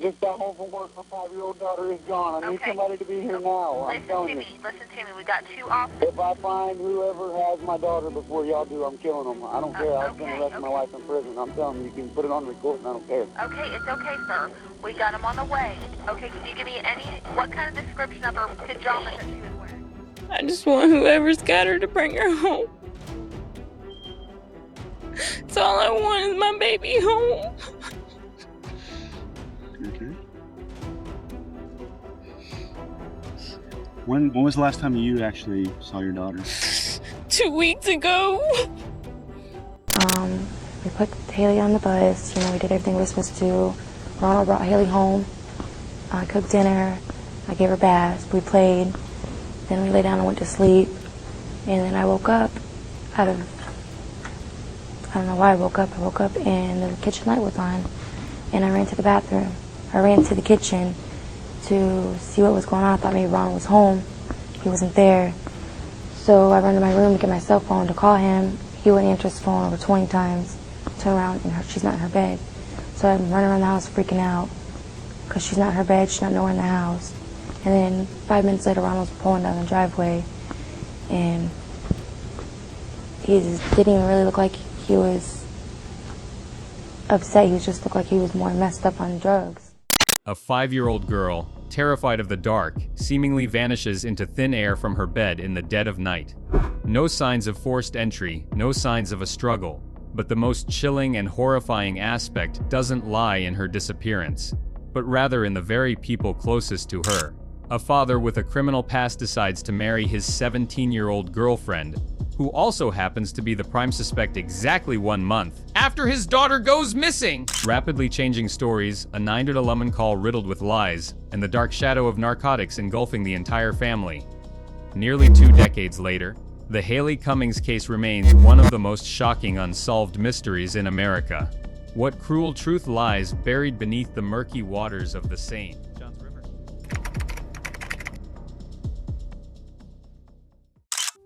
just got home from work. My 5-year-old daughter is gone. I need somebody to be here now. I'm telling you. Listen to me. We got 2 officers. If I find whoever has my daughter before y'all do, I'm killing them. I don't care. I'll spend the rest of my life in prison. I'm telling you, you can put it on record, and I don't care. Okay, it's okay, sir. We got him on the way. Okay, can you give me what kind of description of her pajamas that she was wearing? I just want whoever's got her to bring her home. That's all I want is my baby home. Okay. When was the last time you actually saw your daughter? 2 weeks ago. We put HaLeigh on the bus. You know, we did everything we were supposed to do. Ronald brought HaLeigh home. I cooked dinner. I gave her baths. We played. Then we lay down and went to sleep. And then I woke up out of, I don't know why I woke up. I woke up and the kitchen light was on. And I ran to the bathroom. I ran to the kitchen to see what was going on. I thought maybe Ronald was home. He wasn't there. So I ran to my room to get my cell phone to call him. He wouldn't answer his phone over 20 times. Turn around and she's not in her bed. So I'm running around the house freaking out because she's not in her bed. She's not nowhere in the house. And then 5 minutes later, Ronald's pulling down the driveway, and he just didn't even really look like he was upset. He just looked like he was more messed up on drugs. A 5-year-old girl, terrified of the dark, seemingly vanishes into thin air from her bed in the dead of night. No signs of forced entry, no signs of a struggle, but the most chilling and horrifying aspect doesn't lie in her disappearance, but rather in the very people closest to her. A father with a criminal past decides to marry his 17-year-old girlfriend, who also happens to be the prime suspect exactly 1 month after his daughter goes missing. Rapidly changing stories, a 911 call riddled with lies, and the dark shadow of narcotics engulfing the entire family. Nearly 2 decades later, the HaLeigh Cummings case remains one of the most shocking unsolved mysteries in America. What cruel truth lies buried beneath the murky waters of the Seine?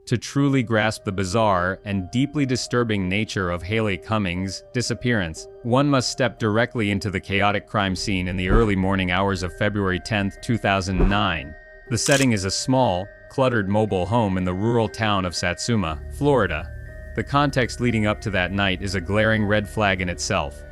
To truly grasp the bizarre and deeply disturbing nature of HaLeigh Cummings' disappearance, one must step directly into the chaotic crime scene in the early morning hours of February 10, 2009. The setting is a small, cluttered mobile home in the rural town of Satsuma, Florida. The context leading up to that night is a glaring red flag in itself.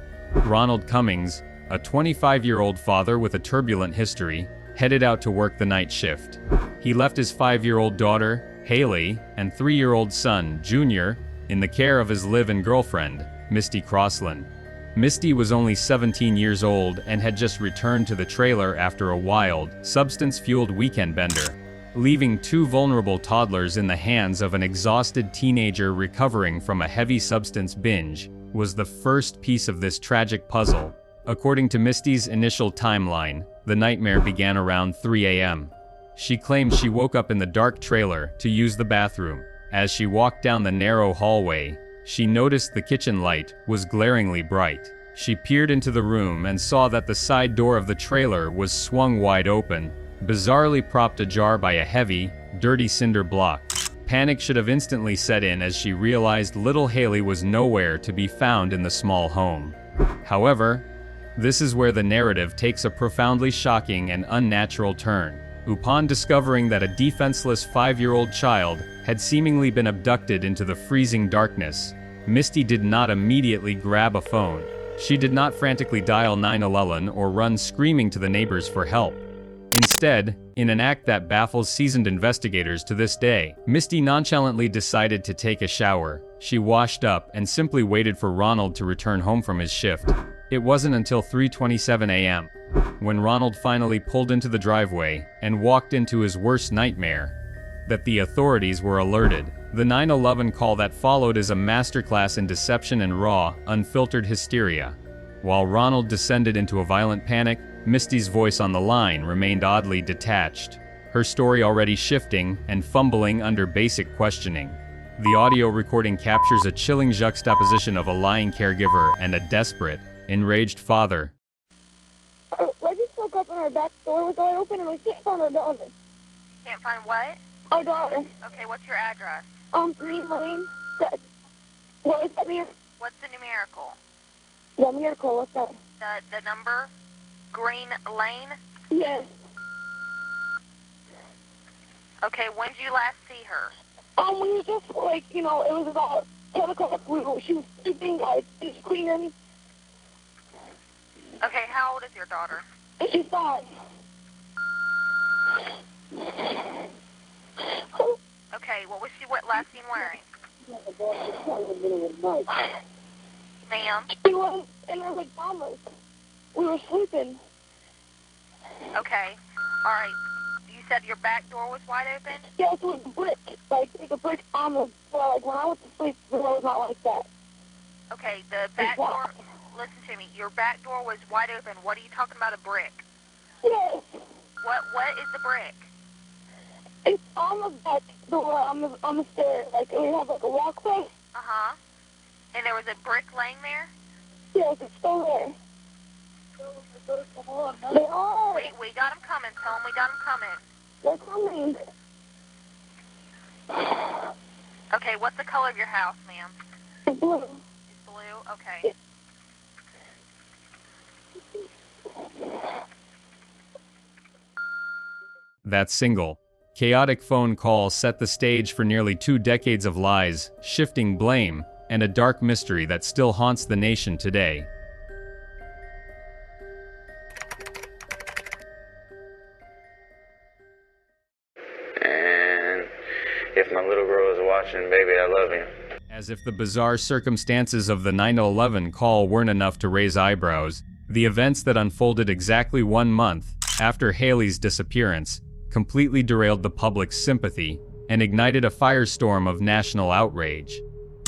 Ronald Cummings, a 25-year-old father with a turbulent history, headed out to work the night shift. He left his 5-year-old daughter, HaLeigh, and 3-year-old son, Junior, in the care of his live-in girlfriend, Misty Crossland. Misty was only 17 years old and had just returned to the trailer after a wild, substance-fueled weekend bender. Leaving 2 vulnerable toddlers in the hands of an exhausted teenager recovering from a heavy substance binge was the first piece of this tragic puzzle. According to Misty's initial timeline, the nightmare began around 3 a.m. She claimed she woke up in the dark trailer to use the bathroom. As she walked down the narrow hallway, she noticed the kitchen light was glaringly bright. She peered into the room and saw that the side door of the trailer was swung wide open, bizarrely propped ajar by a heavy, dirty cinder block. Panic should have instantly set in as she realized little HaLeigh was nowhere to be found in the small home. However, this is where the narrative takes a profoundly shocking and unnatural turn. Upon discovering that a defenseless 5-year-old child had seemingly been abducted into the freezing darkness, Misty did not immediately grab a phone. She did not frantically dial 911 or run screaming to the neighbors for help. Instead, in an act that baffles seasoned investigators to this day, Misty nonchalantly decided to take a shower. She washed up and simply waited for Ronald to return home from his shift. It wasn't until 3:27 a.m. when Ronald finally pulled into the driveway and walked into his worst nightmare that the authorities were alerted. The 911 call that followed is a masterclass in deception and raw, unfiltered hysteria. While Ronald descended into a violent panic, Misty's voice on the line remained oddly detached, her story already shifting and fumbling under basic questioning. The audio recording captures a chilling juxtaposition of a lying caregiver and a desperate, enraged father. I just woke up and our back door was all open and we can't find our daughter. Can't find what? Our daughter. Okay, what's your address? Green Lane. What does that mean? What's the numerical? The miracle, what's that? The number? Green Lane? Yes. Okay, when did you last see her? We were just like, it was about 10 o'clock. She was sleeping, just cleaning. Okay, how old is your daughter? She's 5. Okay, what was she last seen wearing? Ma'am? She was in her pajamas. We were sleeping. Okay, all right. You said your back door was wide open? Yes, it was brick. Like a brick on the floor. Like when I went to sleep, the door was not like that. Okay, the back door, listen to me. Your back door was wide open. What are you talking about, a brick? Yes. What is the brick? It's on the back door on the stairs. Like we have like a walkway. Uh-huh. And there was a brick laying there? Yes, it's still there. They are. We got them coming, Tom. We got them coming. They're coming. Okay, what's the color of your house, ma'am? It's blue. It's blue? Okay. That single, chaotic phone call set the stage for nearly 2 decades of lies, shifting blame, and a dark mystery that still haunts the nation today. And if my little girl is watching, baby, I love you. As if the bizarre circumstances of the 9/11 call weren't enough to raise eyebrows, the events that unfolded exactly 1 month after HaLeigh's disappearance completely derailed the public's sympathy and ignited a firestorm of national outrage.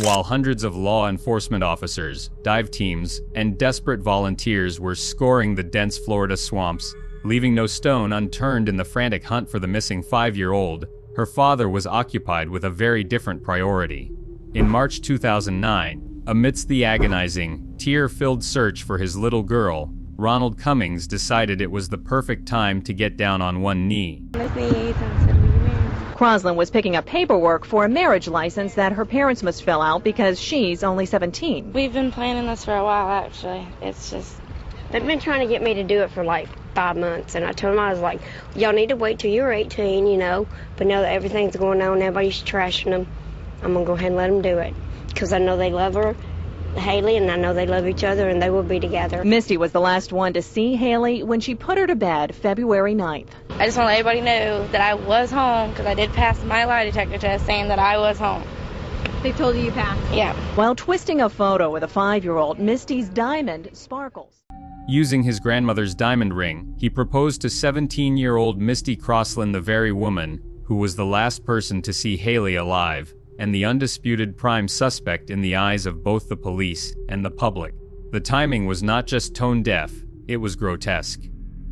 While hundreds of law enforcement officers, dive teams, and desperate volunteers were scouring the dense Florida swamps, leaving no stone unturned in the frantic hunt for the missing 5-year-old, her father was occupied with a very different priority. In March 2009, amidst the agonizing, tear-filled search for his little girl, Ronald Cummings decided it was the perfect time to get down on one knee. Croslin was picking up paperwork for a marriage license that her parents must fill out because she's only 17. We've been planning this for a while, actually. It's just... They've been trying to get me to do it for like 5 months, and I told them, I was like, y'all need to wait till you're 18, but now that everything's going on, everybody's trashing them, I'm going to go ahead and let them do it, because I know they love her, HaLeigh, and I know they love each other, and they will be together. Misty was the last one to see HaLeigh when she put her to bed February 9th. I just want to let everybody know that I was home, because I did pass my lie detector test saying that I was home. They told you passed? Yeah. While twisting a photo with a 5-year-old, Misty's diamond sparkles. Using his grandmother's diamond ring, he proposed to 17-year-old Misty Croslin, the very woman who was the last person to see HaLeigh alive, and the undisputed prime suspect in the eyes of both the police and the public. The timing was not just tone-deaf, it was grotesque.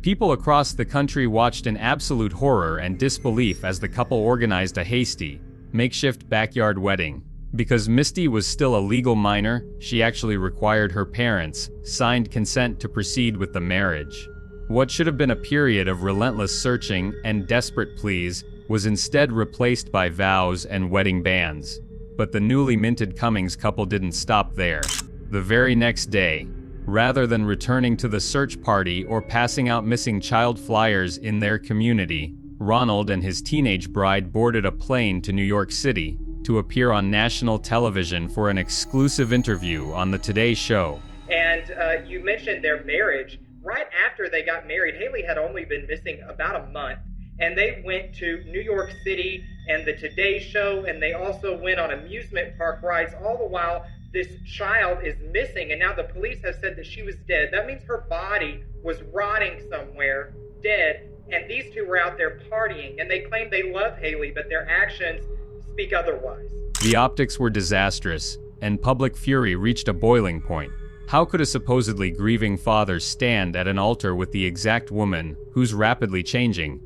People across the country watched in absolute horror and disbelief as the couple organized a hasty, makeshift backyard wedding. Because Misty was still a legal minor, she actually required her parents' signed consent to proceed with the marriage. What should have been a period of relentless searching and desperate pleas was instead replaced by vows and wedding bands. But the newly minted Cummings couple didn't stop there. The very next day, rather than returning to the search party or passing out missing child flyers in their community, Ronald and his teenage bride boarded a plane to New York City to appear on national television for an exclusive interview on the Today Show. And you mentioned their marriage. Right after they got married, HaLeigh had only been missing about a month, and they went to New York City and the Today Show, and they also went on amusement park rides, all the while this child is missing, and now the police have said that she was dead. That means her body was rotting somewhere, dead, and these two were out there partying, and they claim they love HaLeigh, but their actions speak otherwise. The optics were disastrous, and public fury reached a boiling point. How could a supposedly grieving father stand at an altar with the exact woman who's rapidly changing?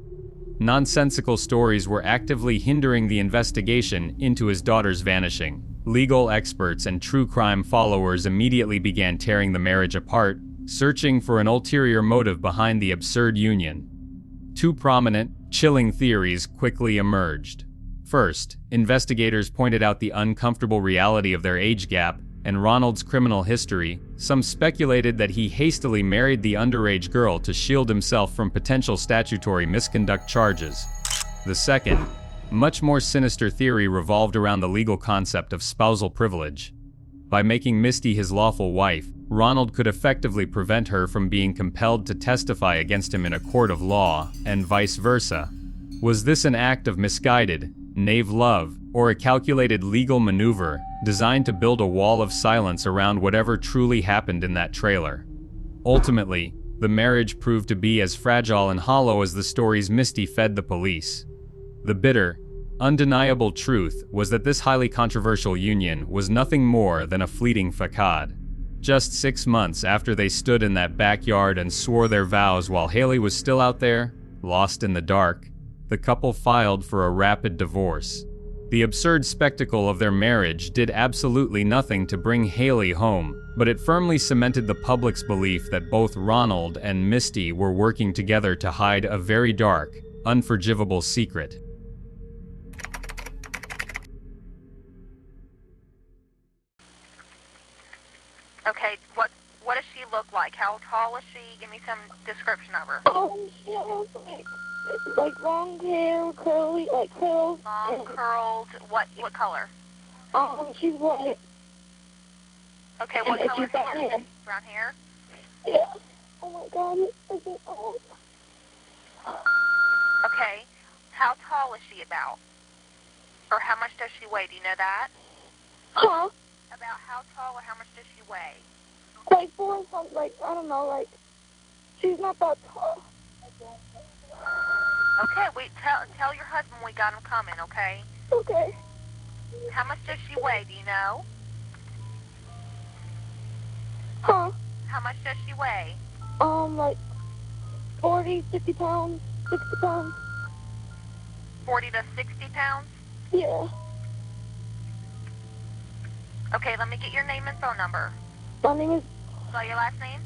Nonsensical stories were actively hindering the investigation into his daughter's vanishing. Legal experts and true crime followers immediately began tearing the marriage apart, searching for an ulterior motive behind the absurd union. 2 prominent, chilling theories quickly emerged. First, investigators pointed out the uncomfortable reality of their age gap and Ronald's criminal history, some speculated that he hastily married the underage girl to shield himself from potential statutory misconduct charges. The second, much more sinister theory revolved around the legal concept of spousal privilege. By making Misty his lawful wife, Ronald could effectively prevent her from being compelled to testify against him in a court of law, and vice versa. Was this an act of misguided, naive love, or a calculated legal maneuver designed to build a wall of silence around whatever truly happened in that trailer? Ultimately, the marriage proved to be as fragile and hollow as the stories Misty fed the police. The bitter, undeniable truth was that this highly controversial union was nothing more than a fleeting facade. Just 6 months after they stood in that backyard and swore their vows while HaLeigh was still out there, lost in the dark, the couple filed for a rapid divorce. The absurd spectacle of their marriage did absolutely nothing to bring HaLeigh home, but it firmly cemented the public's belief that both Ronald and Misty were working together to hide a very dark, unforgivable secret. Okay, what does she look like? How tall is she? Give me some description of her. She has like long hair, curly, like curls. Long, curled. What color? She's white. Okay, what color she's brown hair? Brown hair? Yeah. Oh my God, it's so old. Okay, how tall is she about? Or how much does she weigh? Do you know that? Huh? About how tall or how much does she weigh? Like 4 or something, like, I don't know, like, she's not that tall. Okay, tell your husband we got him coming, okay? Okay. How much does she weigh, do you know? Huh? How much does she weigh? Like 40, 50 pounds, 60 pounds. 40 to 60 pounds? Yeah. Okay, let me get your name and phone number. My name is... Spell your last name?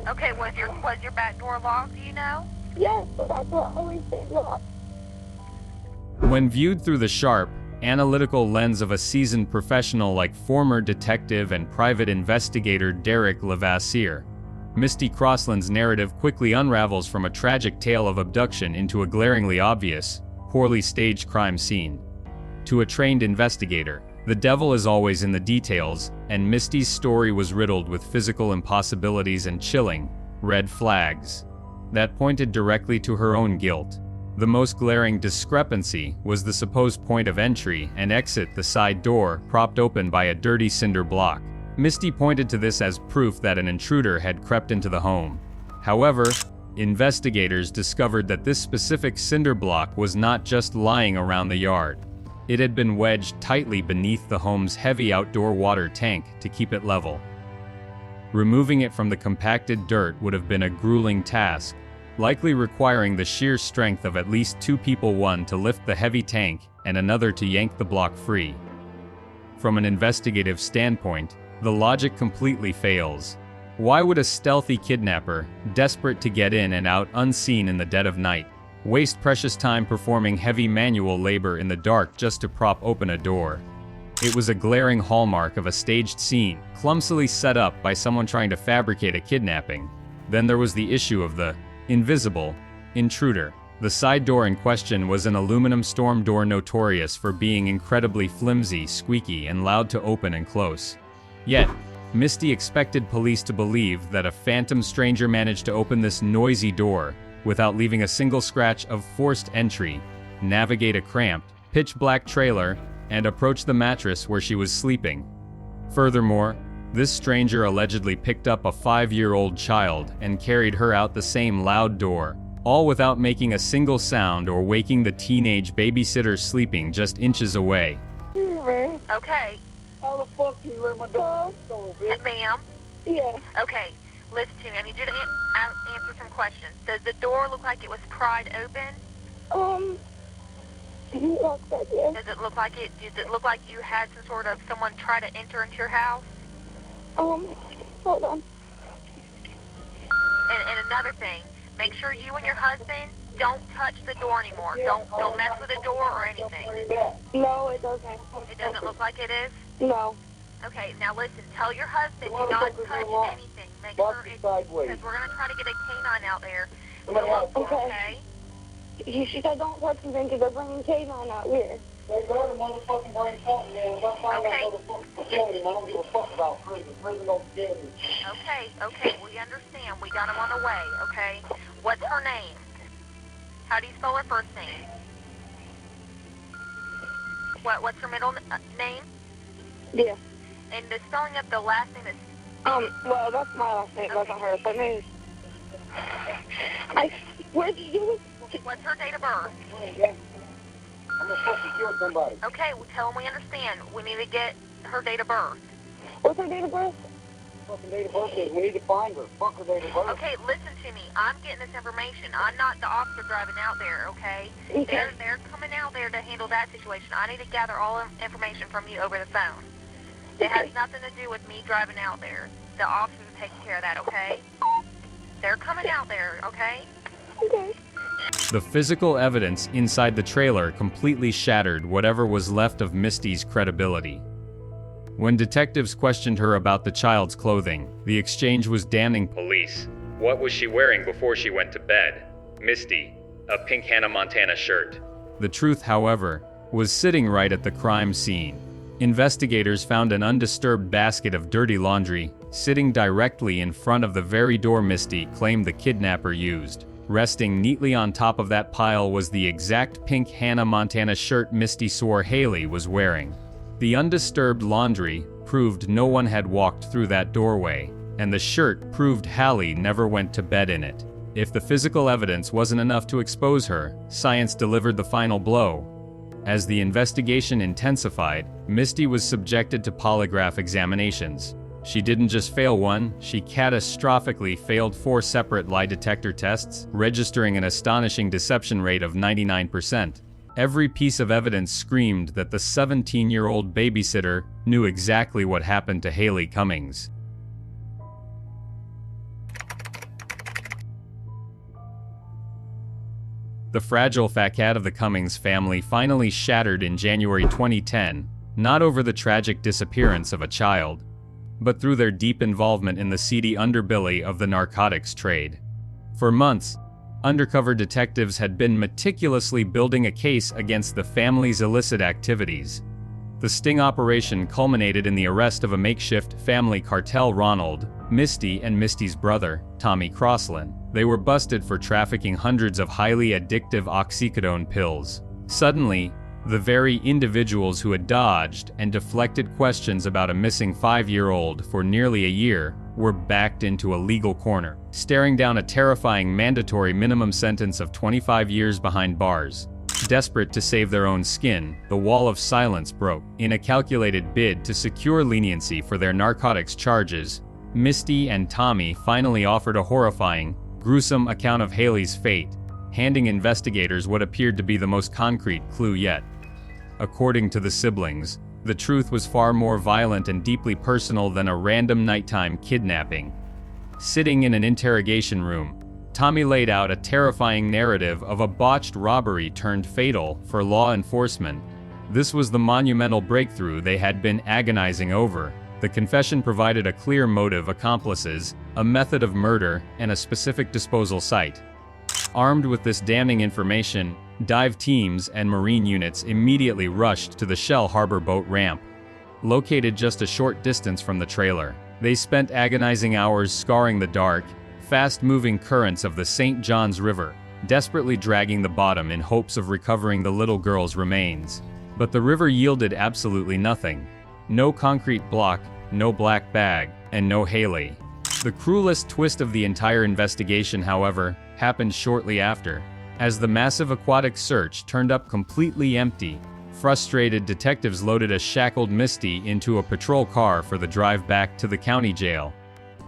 Okay, was your back door locked, do you know? Yes, but that's what I always say locked. When viewed through the sharp, analytical lens of a seasoned professional like former detective and private investigator Derek Levasseur, Misty Crossland's narrative quickly unravels from a tragic tale of abduction into a glaringly obvious, poorly staged crime scene. To a trained investigator, the devil is always in the details, and Misty's story was riddled with physical impossibilities and chilling, red flags that pointed directly to her own guilt. The most glaring discrepancy was the supposed point of entry and exit, the side door propped open by a dirty cinder block. Misty pointed to this as proof that an intruder had crept into the home. However, investigators discovered that this specific cinder block was not just lying around the yard. It had been wedged tightly beneath the home's heavy outdoor water tank to keep it level. Removing it from the compacted dirt would have been a grueling task, likely requiring the sheer strength of at least 2 people, one to lift the heavy tank and another to yank the block free. From an investigative standpoint, the logic completely fails. Why would a stealthy kidnapper, desperate to get in and out unseen in the dead of night, waste precious time performing heavy manual labor in the dark just to prop open a door? It was a glaring hallmark of a staged scene, clumsily set up by someone trying to fabricate a kidnapping. Then there was the issue of the invisible intruder. The side door in question was an aluminum storm door notorious for being incredibly flimsy, squeaky, and loud to open and close. Yet, Misty expected police to believe that a phantom stranger managed to open this noisy door without leaving a single scratch of forced entry, navigate a cramped, pitch-black trailer, and approach the mattress where she was sleeping. Furthermore, this stranger allegedly picked up a 5-year-old child and carried her out the same loud door, all without making a single sound or waking the teenage babysitter sleeping just inches away. Okay. How the fuck do you let my dog go, bitch? Ma'am? Yeah. Okay, listen to me. I need you to answer some questions. Does the door look like it was pried open? Does it look like you had some sort of someone try to enter into your house? Hold on. And another thing, make sure you and your husband don't touch the door anymore. Don't mess with the door or anything. No, it doesn't. It doesn't look like it is? No. Okay, now listen, tell your husband do not touch anything. Make sure it's, because we're going to try to get a canine out there. Okay. She said don't touch anything because they're bringing canine out here. They better motherfucking bring something in. If I find out motherfucking killing him, I don't give a fuck about prison. Prison don't kill me. Okay, we understand. We got him on the way, okay? What's her name? How do you spell her first name? What's her middle name? Yeah. And the spelling of the last name is... Well, that's my last name. That's not hers. Her name is... Where'd you do it? What's her date of birth? I'm gonna fucking kill somebody. Okay, well, tell them we understand. We need to get her date of birth. What's her date of birth? Fucking date of birth is. We need to find her. Fuck her date of birth. Okay, listen to me. I'm getting this information. I'm not the officer driving out there, okay? They're coming out there to handle that situation. I need to gather all information from you over the phone. It has nothing to do with me driving out there. The officers are taking care of that, okay? They're coming out there, okay? Okay. The physical evidence inside the trailer completely shattered whatever was left of Misty's credibility. When detectives questioned her about the child's clothing, the exchange was damning. Police. What was she wearing before she went to bed? Misty. A pink Hannah Montana shirt. The truth, however, was sitting right at the crime scene. Investigators found an undisturbed basket of dirty laundry sitting directly in front of the very door Misty claimed the kidnapper used. Resting neatly on top of that pile was the exact pink Hannah Montana shirt Misty swore HaLeigh was wearing. The undisturbed laundry proved no one had walked through that doorway, and the shirt proved HaLeigh never went to bed in it. If the physical evidence wasn't enough to expose her, science delivered the final blow. As the investigation intensified, Misty was subjected to polygraph examinations. She didn't just fail one, she catastrophically failed 4 separate lie detector tests, registering an astonishing deception rate of 99%. Every piece of evidence screamed that the 17-year-old babysitter knew exactly what happened to HaLeigh Cummings. The fragile facade of the Cummings family finally shattered in January 2010, not over the tragic disappearance of a child, but through their deep involvement in the seedy underbelly of the narcotics trade. For months, undercover detectives had been meticulously building a case against the family's illicit activities. The sting operation culminated in the arrest of a makeshift family cartel: Ronald, Misty, and Misty's brother, Tommy Crosslin. They were busted for trafficking hundreds of highly addictive oxycodone pills. Suddenly, the very individuals who had dodged and deflected questions about a missing 5-year-old for nearly a year were backed into a legal corner, staring down a terrifying mandatory minimum sentence of 25 years behind bars. Desperate to save their own skin, the wall of silence broke. In a calculated bid to secure leniency for their narcotics charges, Misty and Tommy finally offered a horrifying, gruesome account of HaLeigh's fate, handing investigators what appeared to be the most concrete clue yet. According to the siblings, the truth was far more violent and deeply personal than a random nighttime kidnapping. Sitting in an interrogation room, Tommy laid out a terrifying narrative of a botched robbery turned fatal for law enforcement. This was the monumental breakthrough they had been agonizing over. The confession provided a clear motive, accomplices, a method of murder, and a specific disposal site. Armed with this damning information, dive teams and Marine units immediately rushed to the Shell Harbor boat ramp. Located just a short distance from the trailer, they spent agonizing hours scouring the dark, fast-moving currents of the St. Johns River, desperately dragging the bottom in hopes of recovering the little girl's remains. But the river yielded absolutely nothing. No concrete block, no black bag, and no HaLeigh. The cruelest twist of the entire investigation, however, happened shortly after. As the massive aquatic search turned up completely empty, frustrated detectives loaded a shackled Misty into a patrol car for the drive back to the county jail.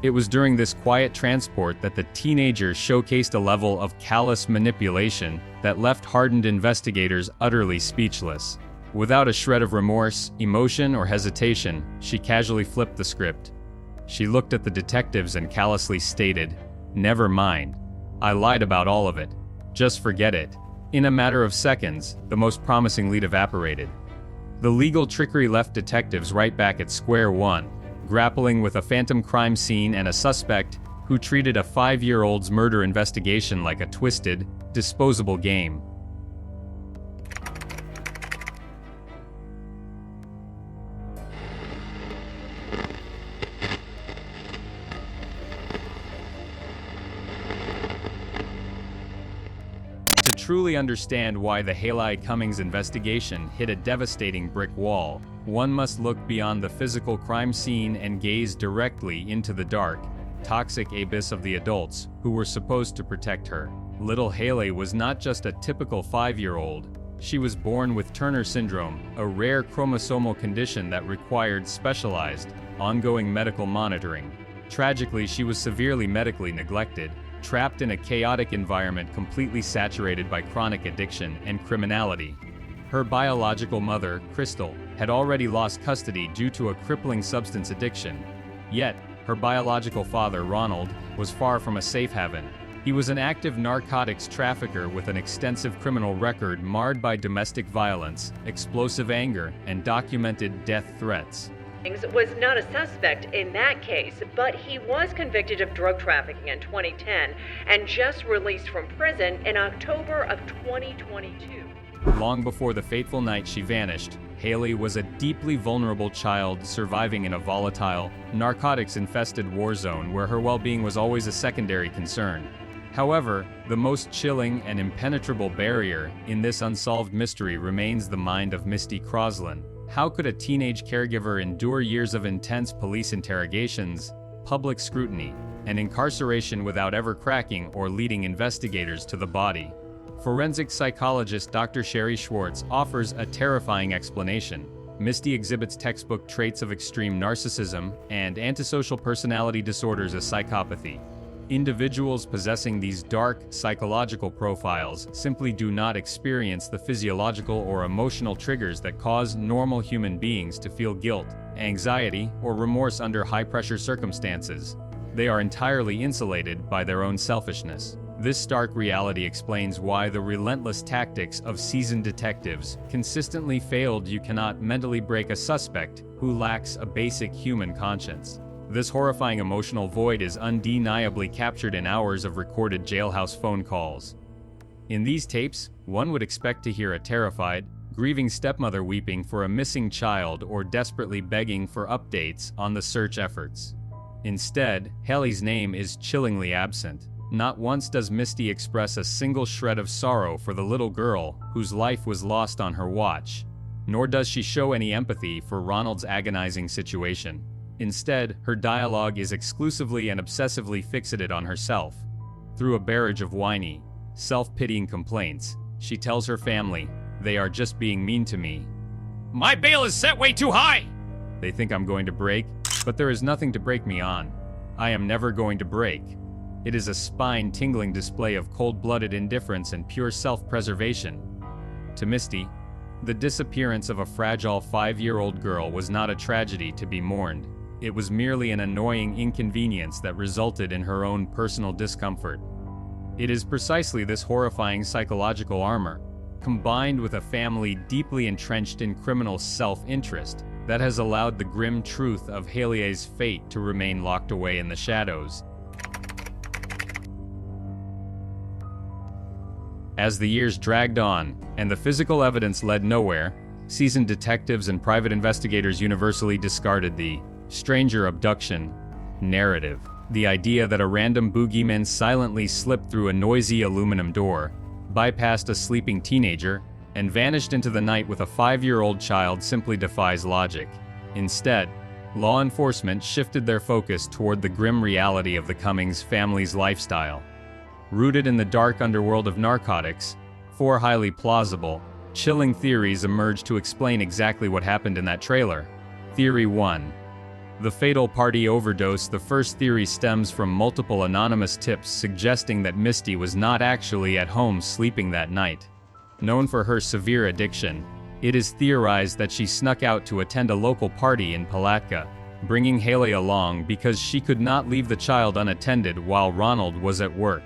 It was during this quiet transport that the teenager showcased a level of callous manipulation that left hardened investigators utterly speechless. Without a shred of remorse, emotion, or hesitation, she casually flipped the script. She looked at the detectives and callously stated, "Never mind. I lied about all of it. Just forget it. In a matter of seconds, the most promising lead evaporated. The legal trickery left detectives right back at square one, grappling with a phantom crime scene and a suspect who treated a 5-year-old's murder investigation like a twisted, disposable game. To truly understand why the HaLeigh Cummings investigation hit a devastating brick wall, one must look beyond the physical crime scene and gaze directly into the dark, toxic abyss of the adults who were supposed to protect her. Little HaLeigh was not just a typical 5-year-old. She was born with Turner syndrome, a rare chromosomal condition that required specialized, ongoing medical monitoring. Tragically, she was severely medically neglected, trapped in a chaotic environment completely saturated by chronic addiction and criminality. Her biological mother, Crystal, had already lost custody due to a crippling substance addiction. Yet, her biological father, Ronald, was far from a safe haven. He was an active narcotics trafficker with an extensive criminal record marred by domestic violence, explosive anger, and documented death threats. Was not a suspect in that case, but he was convicted of drug trafficking in 2010 and just released from prison in October of 2022. Long before the fateful night she vanished, HaLeigh was a deeply vulnerable child surviving in a volatile, narcotics-infested war zone where her well-being was always a secondary concern. However, the most chilling and impenetrable barrier in this unsolved mystery remains the mind of Misty Crosland. How could a teenage caregiver endure years of intense police interrogations, public scrutiny, and incarceration without ever cracking or leading investigators to the body? Forensic psychologist Dr. Sherry Schwartz offers a terrifying explanation. Misty exhibits textbook traits of extreme narcissism and antisocial personality disorders as psychopathy. Individuals possessing these dark, psychological profiles simply do not experience the physiological or emotional triggers that cause normal human beings to feel guilt, anxiety, or remorse under high-pressure circumstances. They are entirely insulated by their own selfishness. This stark reality explains why the relentless tactics of seasoned detectives consistently failed. You cannot mentally break a suspect who lacks a basic human conscience. This horrifying emotional void is undeniably captured in hours of recorded jailhouse phone calls. In these tapes, one would expect to hear a terrified, grieving stepmother weeping for a missing child or desperately begging for updates on the search efforts. Instead, HaLeigh's name is chillingly absent. Not once does Misty express a single shred of sorrow for the little girl whose life was lost on her watch, nor does she show any empathy for Ronald's agonizing situation. Instead, her dialogue is exclusively and obsessively fixated on herself. Through a barrage of whiny, self-pitying complaints, she tells her family, "They are just being mean to me. My bail is set way too high! They think I'm going to break, but there is nothing to break me on. I am never going to break." It is a spine-tingling display of cold-blooded indifference and pure self-preservation. To Misty, the disappearance of a fragile 5-year-old girl was not a tragedy to be mourned. It was merely an annoying inconvenience that resulted in her own personal discomfort. It is precisely this horrifying psychological armor, combined with a family deeply entrenched in criminal self-interest, that has allowed the grim truth of HaLeigh's fate to remain locked away in the shadows. As the years dragged on, and the physical evidence led nowhere, seasoned detectives and private investigators universally discarded the stranger abduction narrative. The idea that a random boogeyman silently slipped through a noisy aluminum door, bypassed a sleeping teenager, and vanished into the night with a 5-year-old child simply defies logic. Instead, law enforcement shifted their focus toward the grim reality of the Cummings family's lifestyle. Rooted in the dark underworld of narcotics, 4 highly plausible, chilling theories emerged to explain exactly what happened in that trailer. Theory 1. The fatal party overdose. The first theory stems from multiple anonymous tips suggesting that Misty was not actually at home sleeping that night. Known for her severe addiction, it is theorized that she snuck out to attend a local party in Palatka, bringing HaLeigh along because she could not leave the child unattended while Ronald was at work.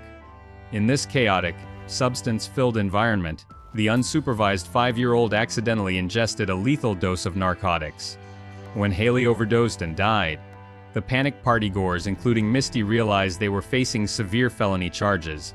In this chaotic, substance-filled environment, the unsupervised 5-year-old accidentally ingested a lethal dose of narcotics. When HaLeigh overdosed and died, the panicked partygoers, including Misty, realized they were facing severe felony charges.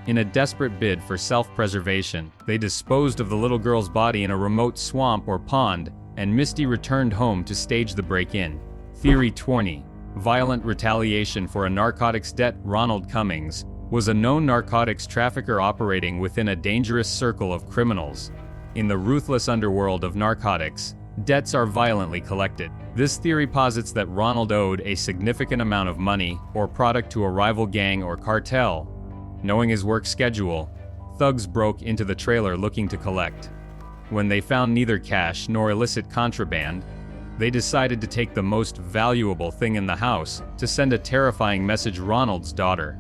In a desperate bid for self-preservation, they disposed of the little girl's body in a remote swamp or pond, and Misty returned home to stage the break-in. Theory 20. Violent retaliation for a narcotics debt. Ronald Cummings was a known narcotics trafficker operating within a dangerous circle of criminals. In the ruthless underworld of narcotics, debts are violently collected. This theory posits that Ronald owed a significant amount of money or product to a rival gang or cartel. Knowing his work schedule, thugs broke into the trailer looking to collect. When they found neither cash nor illicit contraband, they decided to take the most valuable thing in the house to send a terrifying message to Ronald's daughter.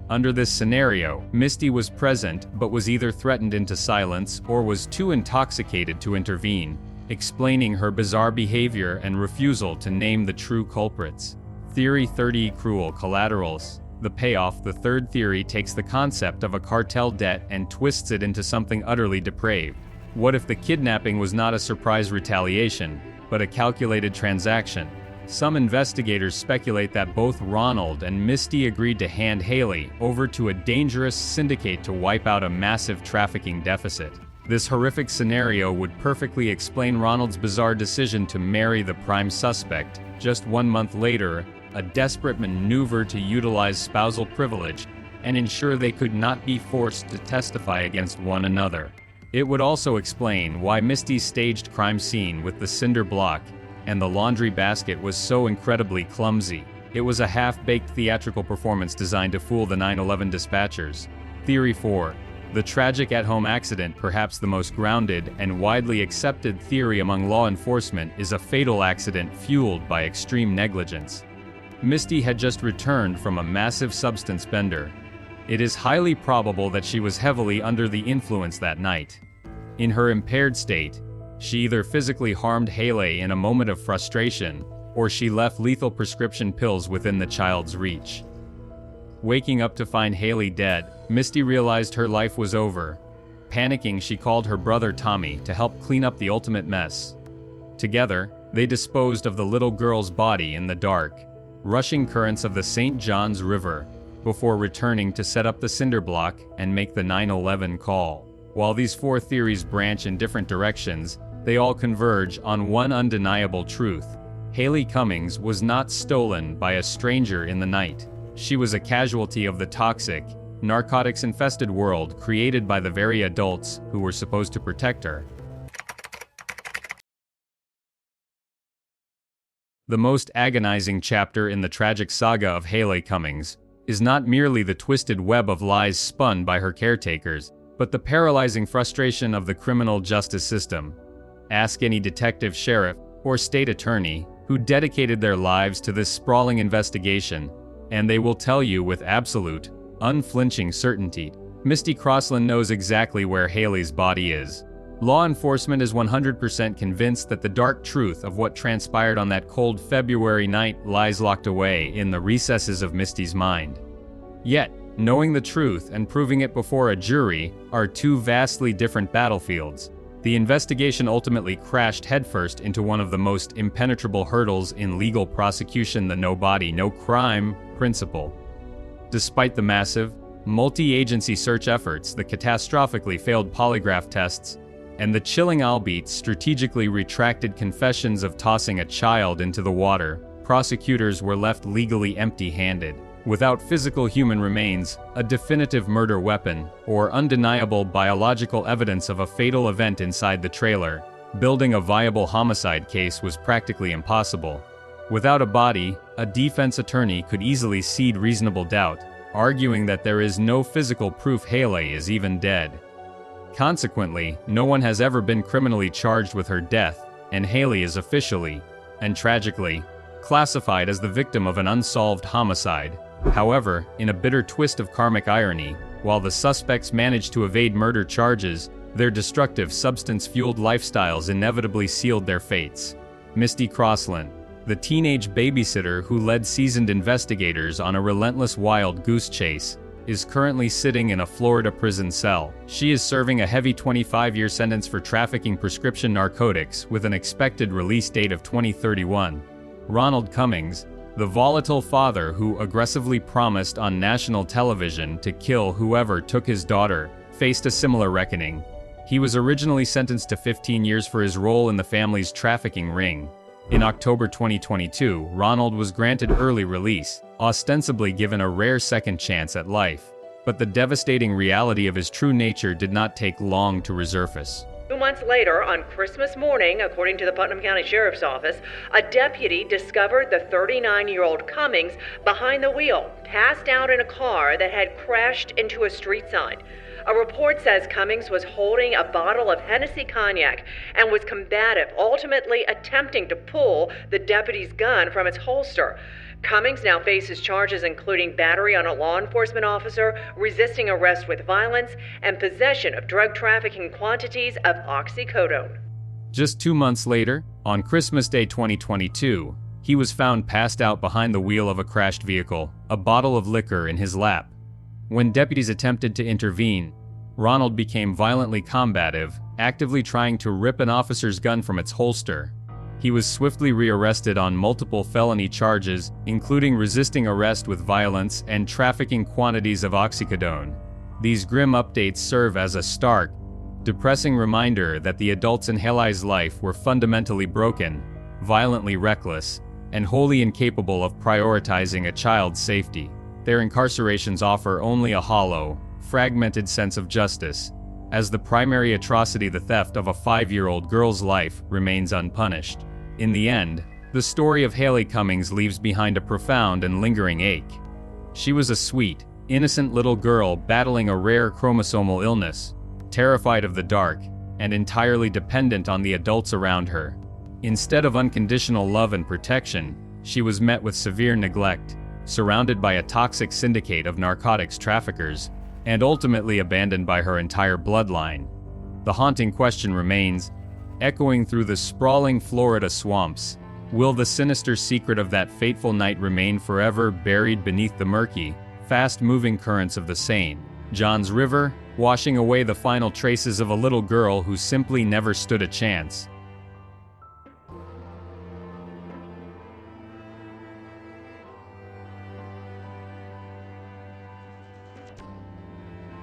Under this scenario, Misty was present but was either threatened into silence or was too intoxicated to intervene, explaining her bizarre behavior and refusal to name the true culprits. Theory 30. Cruel collaterals. The payoff. The third theory takes the concept of a cartel debt and twists it into something utterly depraved. What if the kidnapping was not a surprise retaliation, but a calculated transaction? Some investigators speculate that both Ronald and Misty agreed to hand HaLeigh over to a dangerous syndicate to wipe out a massive trafficking deficit. This horrific scenario would perfectly explain Ronald's bizarre decision to marry the prime suspect. Just 1 month later, a desperate maneuver to utilize spousal privilege and ensure they could not be forced to testify against one another. It would also explain why Misty's staged crime scene with the cinder block and the laundry basket was so incredibly clumsy. It was a half-baked theatrical performance designed to fool the 9/11 dispatchers. Theory 4. The tragic at-home accident. Perhaps the most grounded and widely accepted theory among law enforcement is a fatal accident fueled by extreme negligence. Misty had just returned from a massive substance bender. It is highly probable that she was heavily under the influence that night. In her impaired state, she either physically harmed HaLeigh in a moment of frustration, or she left lethal prescription pills within the child's reach. Waking up to find HaLeigh dead, Misty realized her life was over. Panicking, she called her brother Tommy to help clean up the ultimate mess. Together, they disposed of the little girl's body in the dark, rushing currents of the St. John's River, before returning to set up the cinder block and make the 9/11 call. While these 4 theories branch in different directions, they all converge on one undeniable truth. HaLeigh Cummings was not stolen by a stranger in the night. She was a casualty of the toxic, narcotics-infested world created by the very adults who were supposed to protect her. The most agonizing chapter in the tragic saga of HaLeigh Cummings is not merely the twisted web of lies spun by her caretakers, but the paralyzing frustration of the criminal justice system. Ask any detective, sheriff, or state attorney who dedicated their lives to this sprawling investigation, and they will tell you with absolute, unflinching certainty, Misty Crossland knows exactly where HaLeigh's body is. Law enforcement is 100% convinced that the dark truth of what transpired on that cold February night lies locked away in the recesses of Misty's mind. Yet, knowing the truth and proving it before a jury are two vastly different battlefields. The investigation ultimately crashed headfirst into one of the most impenetrable hurdles in legal prosecution: the no body, no crime principle. Despite the massive, multi-agency search efforts, the catastrophically failed polygraph tests, and the chilling albeit strategically retracted confessions of tossing a child into the water, prosecutors were left legally empty-handed. Without physical human remains, a definitive murder weapon, or undeniable biological evidence of a fatal event inside the trailer, building a viable homicide case was practically impossible. Without a body, a defense attorney could easily cede reasonable doubt, arguing that there is no physical proof HaLeigh is even dead. Consequently, no one has ever been criminally charged with her death, and HaLeigh is officially, and tragically, classified as the victim of an unsolved homicide. However, in a bitter twist of karmic irony, while the suspects managed to evade murder charges, their destructive substance-fueled lifestyles inevitably sealed their fates. Misty Crossland, the teenage babysitter who led seasoned investigators on a relentless wild goose chase, is currently sitting in a Florida prison cell. She is serving a heavy 25-year sentence for trafficking prescription narcotics with an expected release date of 2031. Ronald Cummings, the volatile father who aggressively promised on national television to kill whoever took his daughter, faced a similar reckoning. He was originally sentenced to 15 years for his role in the family's trafficking ring. In October 2022, Ronald was granted early release, ostensibly given a rare second chance at life. But the devastating reality of his true nature did not take long to resurface. 2 months later, on Christmas morning, according to the Putnam County Sheriff's Office, a deputy discovered the 39-year-old Cummings behind the wheel, passed out in a car that had crashed into a street sign. A report says Cummings was holding a bottle of Hennessy cognac and was combative, ultimately attempting to pull the deputy's gun from its holster. Cummings now faces charges including battery on a law enforcement officer, resisting arrest with violence, and possession of drug trafficking quantities of oxycodone. Just 2 months later, on Christmas Day 2022, he was found passed out behind the wheel of a crashed vehicle, a bottle of liquor in his lap. When deputies attempted to intervene, Ronald became violently combative, actively trying to rip an officer's gun from its holster. He was swiftly rearrested on multiple felony charges, including resisting arrest with violence and trafficking quantities of oxycodone. These grim updates serve as a stark, depressing reminder that the adults in HaLeigh's life were fundamentally broken, violently reckless, and wholly incapable of prioritizing a child's safety. Their incarcerations offer only a hollow, fragmented sense of justice, as the primary atrocity, the theft of a 5-year-old girl's life, remains unpunished. In the end, the story of HaLeigh Cummings leaves behind a profound and lingering ache. She was a sweet, innocent little girl battling a rare chromosomal illness, terrified of the dark, and entirely dependent on the adults around her. Instead of unconditional love and protection, she was met with severe neglect, surrounded by a toxic syndicate of narcotics traffickers, and ultimately abandoned by her entire bloodline. The haunting question remains, echoing through the sprawling Florida swamps: will the sinister secret of that fateful night remain forever buried beneath the murky, fast-moving currents of the St. John's River, washing away the final traces of a little girl who simply never stood a chance?